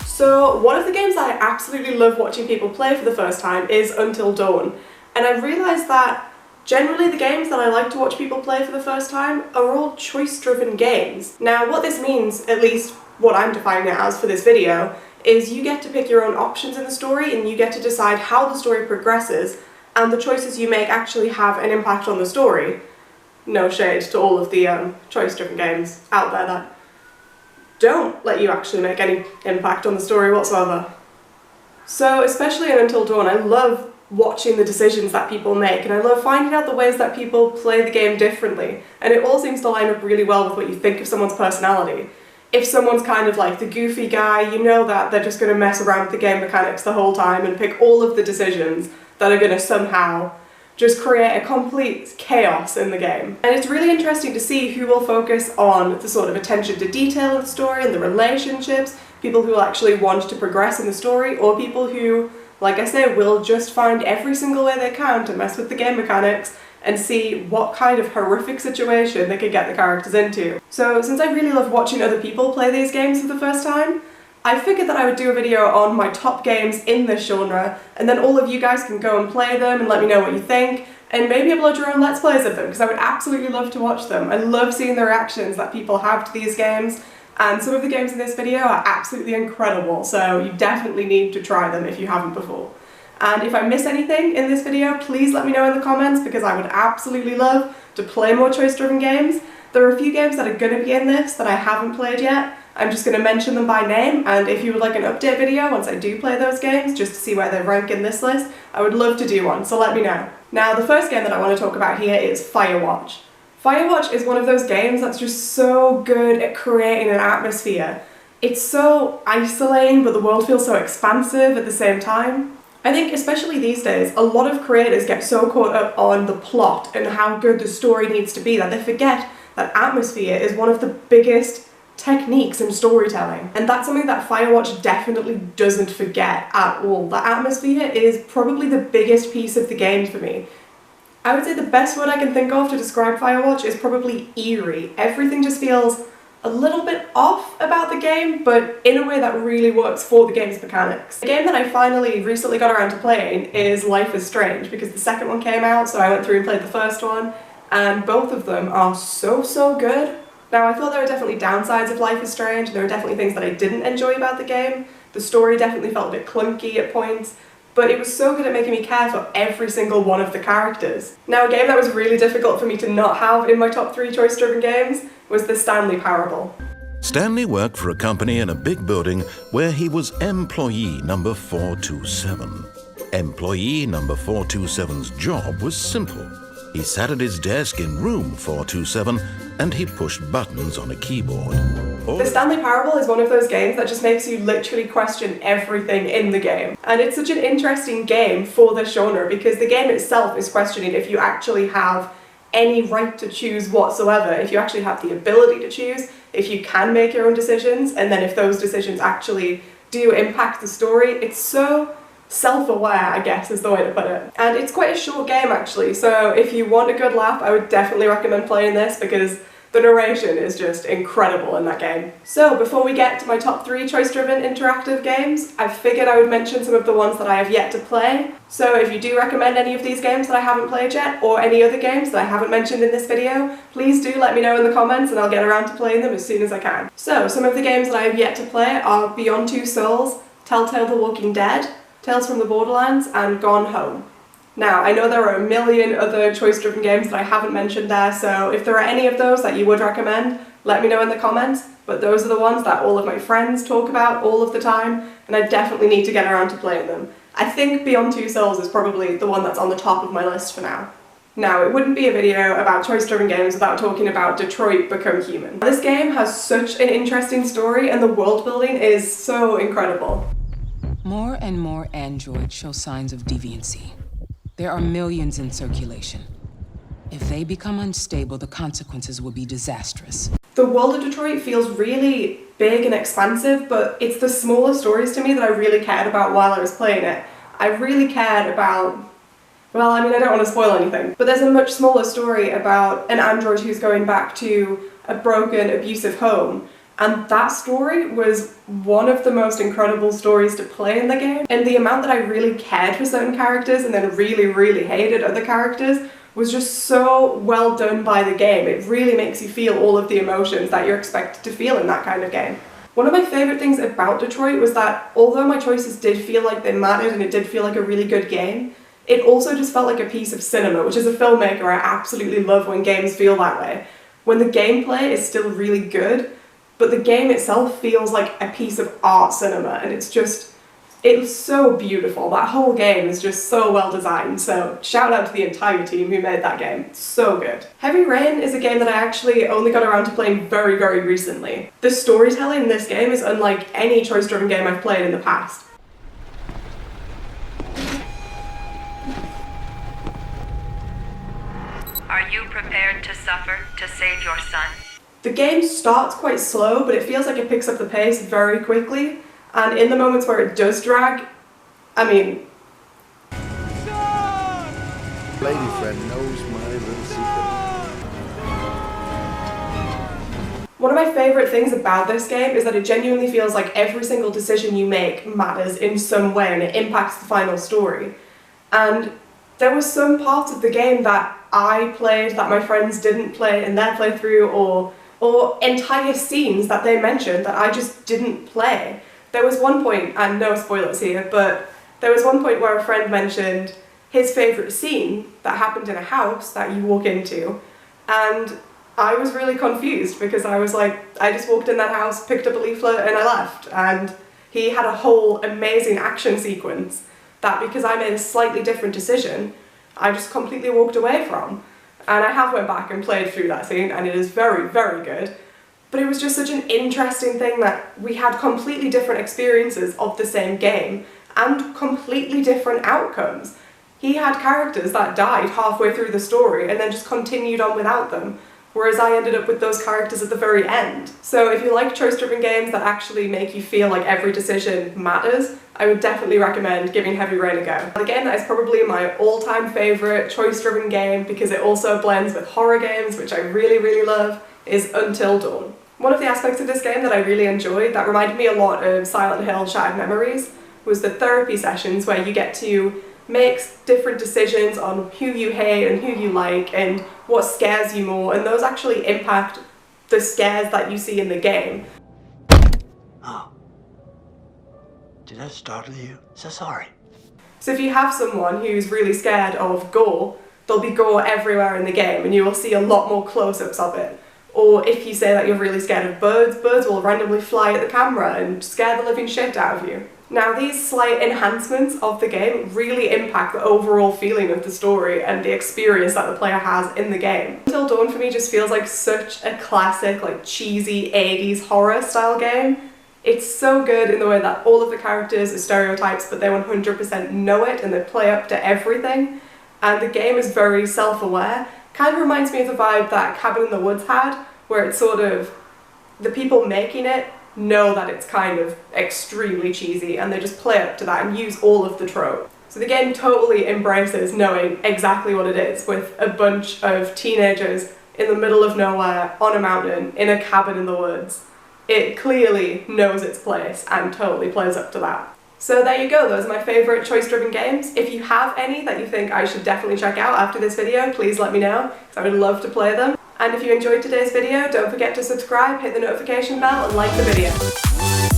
So one of the games that I absolutely love watching people play for the first time is Until Dawn, and I've realised that generally the games that I like to watch people play for the first time are all choice-driven games. Now what this means, at least what I'm defining it as for this video, is you get to pick your own options in the story and you get to decide how the story progresses, and the choices you make actually have an impact on the story. No shade to all of the choice-driven games out there that don't let you actually make any impact on the story whatsoever. So especially in Until Dawn, I love watching the decisions that people make, and I love finding out the ways that people play the game differently, and it all seems to line up really well with what you think of someone's personality. If someone's kind of like the goofy guy, you know that they're just going to mess around with the game mechanics the whole time and pick all of the decisions that are going to somehow just create a complete chaos in the game. And it's really interesting to see who will focus on the sort of attention to detail of the story and the relationships, people who will actually want to progress in the story, or people who, like I say, will just find every single way they can to mess with the game mechanics and see what kind of horrific situation they could get the characters into. So since I really love watching other people play these games for the first time, I figured that I would do a video on my top games in this genre, and then all of you guys can go and play them and let me know what you think, and maybe upload your own Let's Plays of them, because I would absolutely love to watch them. I love seeing the reactions that people have to these games, and some of the games in this video are absolutely incredible, so you definitely need to try them if you haven't before. And if I miss anything in this video, please let me know in the comments, because I would absolutely love to play more choice-driven games. There are a few games that are going to be in this that I haven't played yet. I'm just going to mention them by name, and if you would like an update video once I do play those games, just to see where they rank in this list, I would love to do one, so let me know. Now, the first game that I want to talk about here is Firewatch. Firewatch is one of those games that's just so good at creating an atmosphere. It's so isolating, but the world feels so expansive at the same time. I think especially these days, a lot of creators get so caught up on the plot and how good the story needs to be that they forget that atmosphere is one of the biggest techniques in storytelling. And that's something that Firewatch definitely doesn't forget at all. The atmosphere is probably the biggest piece of the game for me. I would say the best word I can think of to describe Firewatch is probably eerie. Everything just feels a little bit off about the game, but in a way that really works for the game's mechanics. The game that I finally recently got around to playing is Life is Strange, because the second one came out, so I went through and played the first one, and both of them are so good. Now, I thought there were definitely downsides of Life is Strange. There were definitely things that I didn't enjoy about the game. The story definitely felt a bit clunky at points, but it was so good at making me care for every single one of the characters. Now, a game that was really difficult for me to not have in my top 3 choice-driven games was the Stanley Parable. Stanley worked for a company in a big building where he was employee number 427. Employee number 427's job was simple. He sat at his desk in room 427 and he pushed buttons on a keyboard. The Stanley Parable is one of those games that just makes you literally question everything in the game. And it's such an interesting game for this genre, because the game itself is questioning if you actually have any right to choose whatsoever, if you actually have the ability to choose, if you can make your own decisions, and then if those decisions actually do impact the story. It's so self-aware, I guess is the way to put it. And it's quite a short game actually, so if you want a good laugh, I would definitely recommend playing this, because the narration is just incredible in that game. So before we get to my top 3 choice-driven interactive games, I figured I would mention some of the ones that I have yet to play. So if you do recommend any of these games that I haven't played yet, or any other games that I haven't mentioned in this video, please do let me know in the comments and I'll get around to playing them as soon as I can. So some of the games that I have yet to play are Beyond Two Souls, Telltale The Walking Dead, Tales from the Borderlands, and Gone Home. Now, I know there are a million other choice-driven games that I haven't mentioned there, so if there are any of those that you would recommend, let me know in the comments, but those are the ones that all of my friends talk about all of the time, and I definitely need to get around to playing them. I think Beyond Two Souls is probably the one that's on the top of my list for now. Now, it wouldn't be a video about choice-driven games without talking about Detroit Become Human. This game has such an interesting story, and the world building is so incredible. More and more androids show signs of deviancy. There are millions in circulation. If they become unstable, the consequences will be disastrous. The world of Detroit feels really big and expansive, but it's the smaller stories to me that I really cared about while I was playing it. I really cared about Well, I mean, I don't want to spoil anything, but there's a much smaller story about an android who's going back to a broken, abusive home. And that story was one of the most incredible stories to play in the game. And the amount that I really cared for certain characters and then really, really hated other characters was just so well done by the game. It really makes you feel all of the emotions that you're expected to feel in that kind of game. One of my favourite things about Detroit was that although my choices did feel like they mattered and it did feel like a really good game, it also just felt like a piece of cinema, which as a filmmaker I absolutely love when games feel that way. When the gameplay is still really good, but the game itself feels like a piece of art cinema, and it's so beautiful. That whole game is just so well designed, so shout out to the entire team who made that game. It's so good. Heavy Rain is a game that I actually only got around to playing very, very recently. The storytelling in this game is unlike any choice-driven game I've played in the past. Are you prepared to suffer to save your son? The game starts quite slow, but it feels like it picks up the pace very quickly, and in the moments where it does drag, I mean... Lady friend knows my little secret. One of my favourite things about this game is that it genuinely feels like every single decision you make matters in some way and it impacts the final story. And there were some parts of the game that I played that my friends didn't play in their playthrough, or entire scenes that they mentioned that I just didn't play. There was one point, and no spoilers here, but there was one point where a friend mentioned his favourite scene that happened in a house that you walk into, and I was really confused because I was like, I just walked in that house, picked up a leaflet and I left, and he had a whole amazing action sequence that because I made a slightly different decision, I just completely walked away from. And I have went back and played through that scene and it is very, very good. But it was just such an interesting thing that we had completely different experiences of the same game and completely different outcomes. He had characters that died halfway through the story and then just continued on without them, whereas I ended up with those characters at the very end. So if you like choice-driven games that actually make you feel like every decision matters, I would definitely recommend giving Heavy Rain a go. The game that is probably my all-time favourite choice-driven game, because it also blends with horror games, which I really, really love, is Until Dawn. One of the aspects of this game that I really enjoyed that reminded me a lot of Silent Hill Shattered Memories was the therapy sessions where you get to make different decisions on who you hate and who you like and what scares you more, and those actually impact the scares that you see in the game. Oh. Did I startle you? So sorry. So if you have someone who's really scared of gore, there'll be gore everywhere in the game and you will see a lot more close-ups of it. Or if you say that you're really scared of birds, birds will randomly fly at the camera and scare the living shit out of you. Now these slight enhancements of the game really impact the overall feeling of the story and the experience that the player has in the game. Until Dawn for me just feels like such a classic, like cheesy 80s horror style game. It's so good in the way that all of the characters are stereotypes, but they 100% know it and they play up to everything. And the game is very self-aware. Kind of reminds me of the vibe that Cabin in the Woods had, where it's sort of, the people making it know that it's kind of extremely cheesy and they just play up to that and use all of the tropes. So the game totally embraces knowing exactly what it is, with a bunch of teenagers in the middle of nowhere on a mountain in a cabin in the woods. It clearly knows its place and totally plays up to that. So there you go, those are my favourite choice-driven games. If you have any that you think I should definitely check out after this video, please let me know, because I would love to play them. And if you enjoyed today's video, don't forget to subscribe, hit the notification bell and like the video.